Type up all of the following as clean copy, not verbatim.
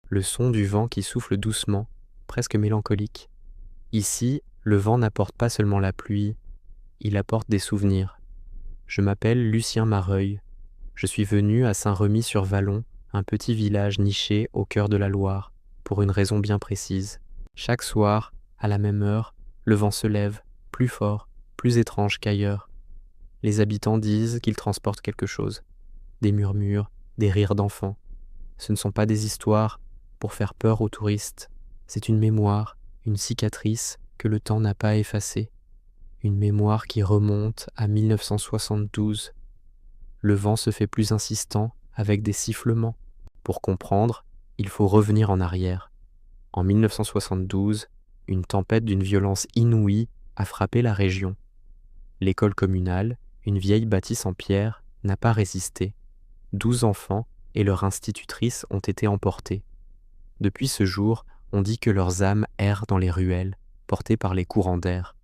le son du vent qui souffle doucement, presque mélancolique. Ici, le vent n'apporte pas seulement la pluie, il apporte des souvenirs. Je m'appelle Lucien Mareuil. Je suis venu à Saint-Remy-sur-Vallon, un petit village niché au cœur de la Loire, pour une raison bien précise. Chaque soir, à la même heure, le vent se lève, plus fort, plus étrange qu'ailleurs. Les habitants disent qu'il transporte quelque chose. Des murmures, des rires d'enfants. Ce ne sont pas des histoires pour faire peur aux touristes. C'est une mémoire, une cicatrice que le temps n'a pas effacée. Une mémoire qui remonte à 1972. Le vent se fait plus insistant avec des sifflements. Pour comprendre, il faut revenir en arrière. En 1972, une tempête d'une violence inouïe a frappé la région. L'école communale, une vieille bâtisse en pierre, n'a pas résisté. 12 enfants et leur institutrice ont été emportés. Depuis ce jour, on dit que leurs âmes errent dans les ruelles, portées par les courants d'air.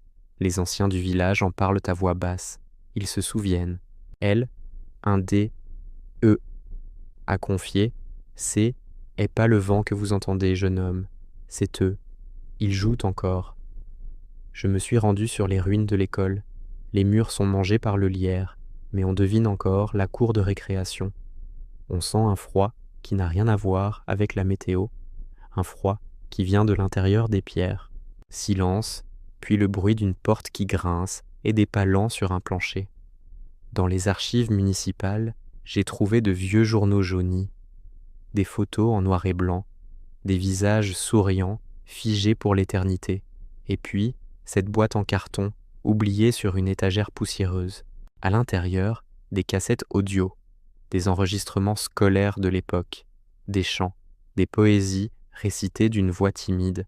Les anciens du village en parlent à voix basse. Ils se souviennent. Elle, un D, E, a confié, c'est est pas le vent que vous entendez, jeune homme, c'est eux. Ils jouent encore. Je me suis rendu sur les ruines de l'école. Les murs sont mangés par le lierre, mais on devine encore la cour de récréation. On sent un froid qui n'a rien à voir avec la météo, un froid qui vient de l'intérieur des pierres. Silence, puis le bruit d'une porte qui grince et des pas lents sur un plancher. Dans les archives municipales, j'ai trouvé de vieux journaux jaunis, des photos en noir et blanc, des visages souriants, figés pour l'éternité, et puis cette boîte en carton, oubliée sur une étagère poussiéreuse. À l'intérieur, des cassettes audio, des enregistrements scolaires de l'époque, des chants, des poésies récitées d'une voix timide.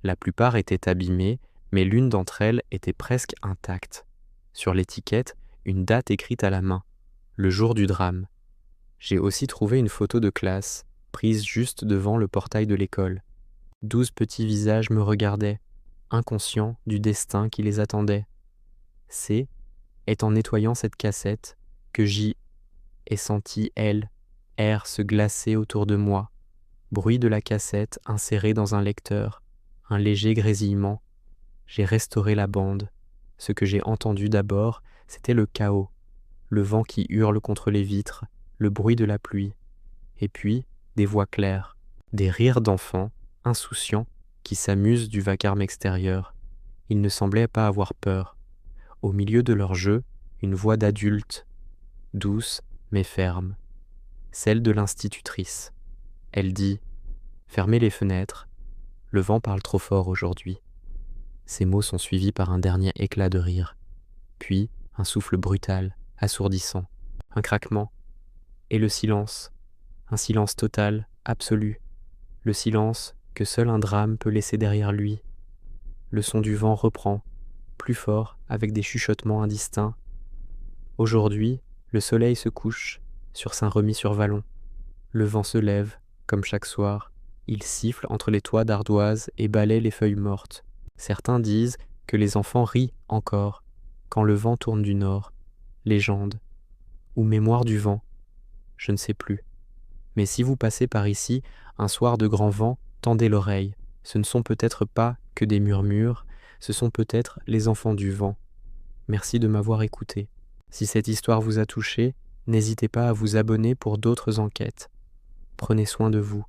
La plupart étaient abîmées, mais l'une d'entre elles était presque intacte. Sur l'étiquette, une date écrite à la main, le jour du drame. J'ai aussi trouvé une photo de classe, prise juste devant le portail de l'école. 12 petits visages me regardaient, inconscients du destin qui les attendait. Est en nettoyant cette cassette que j'y ai senti air se glacer autour de moi, bruit de la cassette insérée dans un lecteur, un léger grésillement. J'ai restauré la bande. Ce que j'ai entendu d'abord, c'était le chaos, le vent qui hurle contre les vitres, le bruit de la pluie, et puis des voix claires, des rires d'enfants, insouciants, qui s'amusent du vacarme extérieur. Ils ne semblaient pas avoir peur. Au milieu de leur jeu, une voix d'adulte, douce mais ferme, celle de l'institutrice. Elle dit « Fermez les fenêtres, le vent parle trop fort aujourd'hui ». Ces mots sont suivis par un dernier éclat de rire, puis un souffle brutal, assourdissant, un craquement, et le silence, un silence total, absolu, le silence que seul un drame peut laisser derrière lui. Le son du vent reprend, plus fort, avec des chuchotements indistincts. Aujourd'hui, le soleil se couche sur Saint-Remy-sur-Vallon. Le vent se lève, comme chaque soir. Il siffle entre les toits d'ardoise et balaie les feuilles mortes. Certains disent que les enfants rient encore quand le vent tourne du nord. Légende ou mémoire du vent, je ne sais plus. Mais si vous passez par ici, un soir de grand vent, tendez l'oreille. Ce ne sont peut-être pas que des murmures, ce sont peut-être les enfants du vent. Merci de m'avoir écouté. Si cette histoire vous a touché, n'hésitez pas à vous abonner pour d'autres enquêtes. Prenez soin de vous.